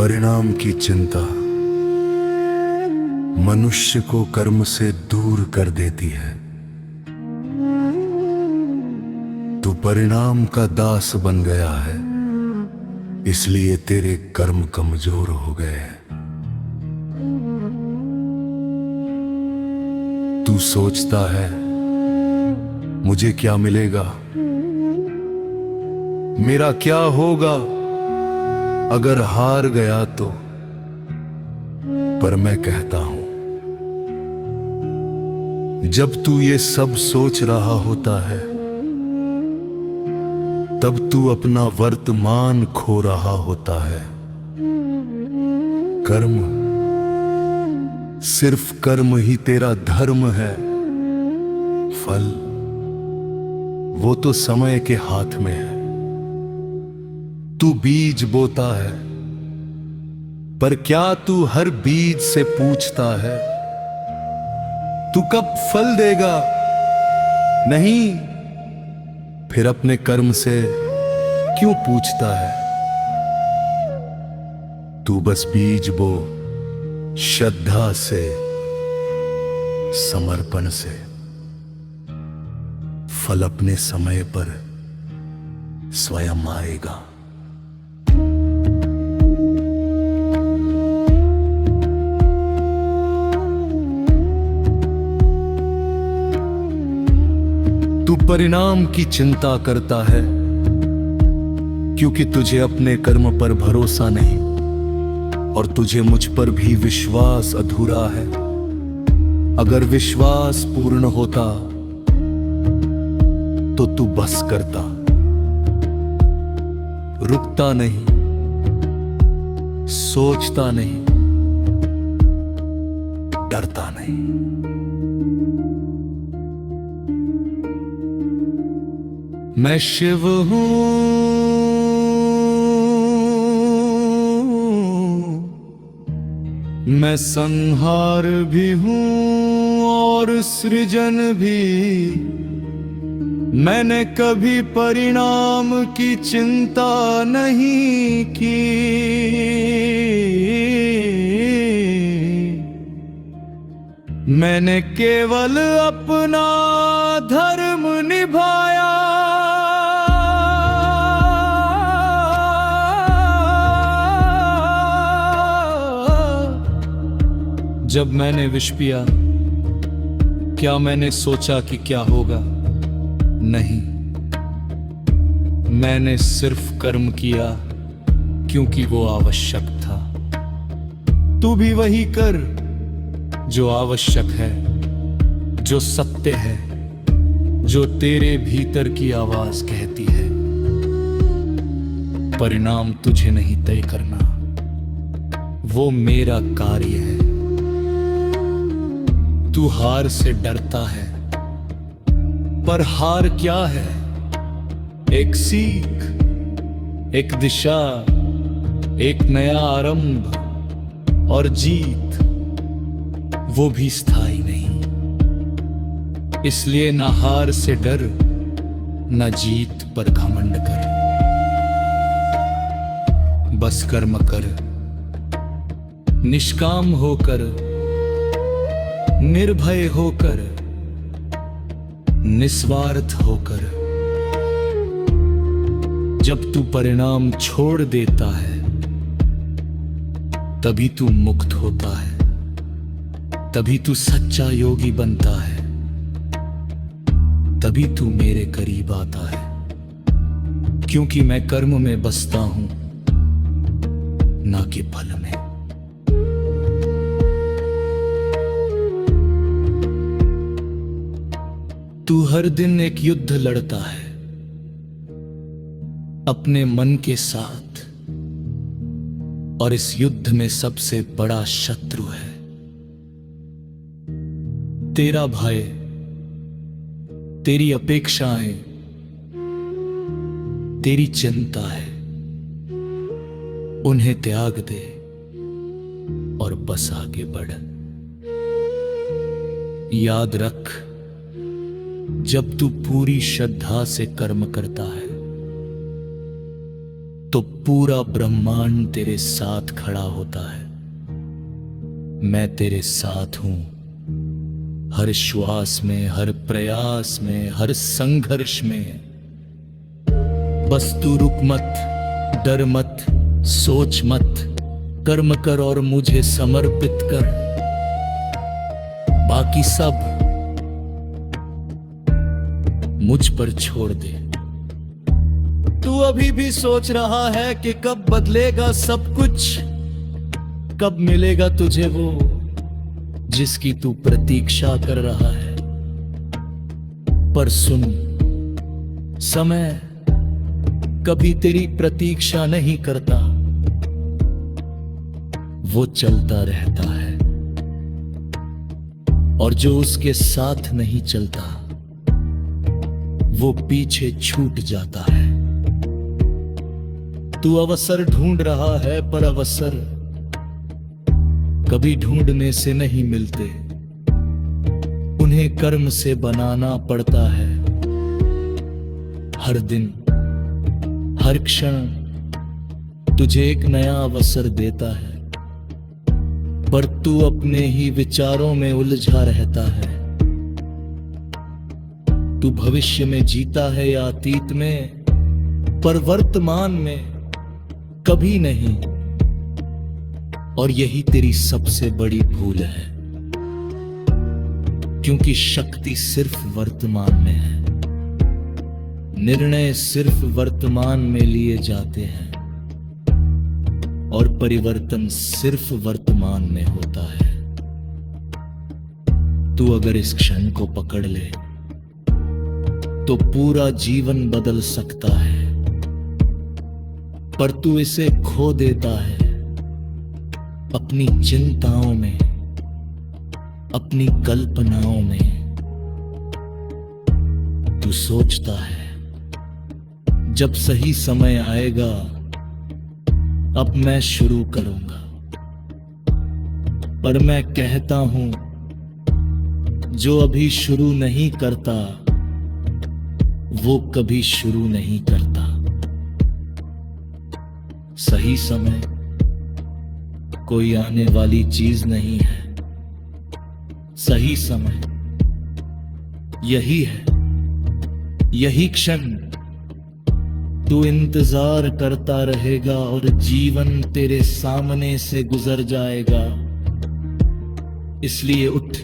परिणाम की चिंता मनुष्य को कर्म से दूर कर देती है। तू परिणाम का दास बन गया है, इसलिए तेरे कर्म कमजोर हो गए हैं। तू सोचता है मुझे क्या मिलेगा, मेरा क्या होगा अगर हार गया तो। पर मैं कहता हूं, जब तू ये सब सोच रहा होता है तब तू अपना वर्तमान खो रहा होता है। कर्म, सिर्फ कर्म ही तेरा धर्म है। फल वो तो समय के हाथ में है। तू बीज बोता है, पर क्या तू हर बीज से पूछता है तू कब फल देगा? नहीं, फिर अपने कर्म से क्यों पूछता है? तू बस बीज बो, श्रद्धा से, समर्पण से। फल अपने समय पर स्वयं आएगा। तू परिणाम की चिंता करता है क्योंकि तुझे अपने कर्म पर भरोसा नहीं और तुझे मुझ पर भी विश्वास अधूरा है। अगर विश्वास पूर्ण होता तो तू बस करता, रुकता नहीं, सोचता नहीं, डरता नहीं। मैं शिव हूं, मैं संहार भी हूं और सृजन भी। मैंने कभी परिणाम की चिंता नहीं की। मैंने केवल अपना धर्म निभाया। जब मैंने विष पिया, क्या मैंने सोचा कि क्या होगा? नहीं, मैंने सिर्फ कर्म किया क्योंकि वो आवश्यक था। तू भी वही कर जो आवश्यक है, जो सत्य है, जो तेरे भीतर की आवाज कहती है। परिणाम तुझे नहीं तय करना, वो मेरा कार्य है। तू हार से डरता है, पर हार क्या है? एक सीख, एक दिशा, एक नया आरंभ और जीत, वो भी स्थायी नहीं। इसलिए ना हार से डर, ना जीत पर घमंड कर। बस कर्म कर, निष्काम होकर, निर्भय होकर, निस्वार्थ होकर। जब तू परिणाम छोड़ देता है तभी तू मुक्त होता है, तभी तू सच्चा योगी बनता है, तभी तू मेरे करीब आता है। क्योंकि मैं कर्म में बसता हूं, ना कि फल में। तू हर दिन एक युद्ध लड़ता है अपने मन के साथ, और इस युद्ध में सबसे बड़ा शत्रु है तेरा भय, तेरी अपेक्षाएं, तेरी चिंता है। उन्हें त्याग दे और बस आगे बढ़। याद रख, जब तू पूरी श्रद्धा से कर्म करता है तो पूरा ब्रह्मांड तेरे साथ खड़ा होता है। मैं तेरे साथ हूं, हर श्वास में, हर प्रयास में, हर संघर्ष में। बस तू रुक मत, डर मत, सोच मत, कर्म कर और मुझे समर्पित कर। बाकी सब मुझ पर छोड़ दे। तू अभी भी सोच रहा है कि कब बदलेगा सब कुछ, कब मिलेगा तुझे वो जिसकी तू प्रतीक्षा कर रहा है। पर सुन, समय कभी तेरी प्रतीक्षा नहीं करता, वो चलता रहता है। और जो उसके साथ नहीं चलता, वो पीछे छूट जाता है। तू अवसर ढूंढ रहा है, पर अवसर कभी ढूंढने से नहीं मिलते, उन्हें कर्म से बनाना पड़ता है। हर दिन, हर क्षण तुझे एक नया अवसर देता है, पर तू अपने ही विचारों में उलझा रहता है। तू भविष्य में जीता है या अतीत में, पर वर्तमान में कभी नहीं। और यही तेरी सबसे बड़ी भूल है, क्योंकि शक्ति सिर्फ वर्तमान में है, निर्णय सिर्फ वर्तमान में लिए जाते हैं, और परिवर्तन सिर्फ वर्तमान में होता है। तू अगर इस क्षण को पकड़ ले तो पूरा जीवन बदल सकता है, पर तू इसे खो देता है अपनी चिंताओं में, अपनी कल्पनाओं में। तू सोचता है जब सही समय आएगा अब मैं शुरू करूंगा, पर मैं कहता हूं जो अभी शुरू नहीं करता वो कभी शुरू नहीं करता। सही समय कोई आने वाली चीज नहीं है, सही समय यही है, यही क्षण। तू इंतजार करता रहेगा और जीवन तेरे सामने से गुजर जाएगा। इसलिए उठ,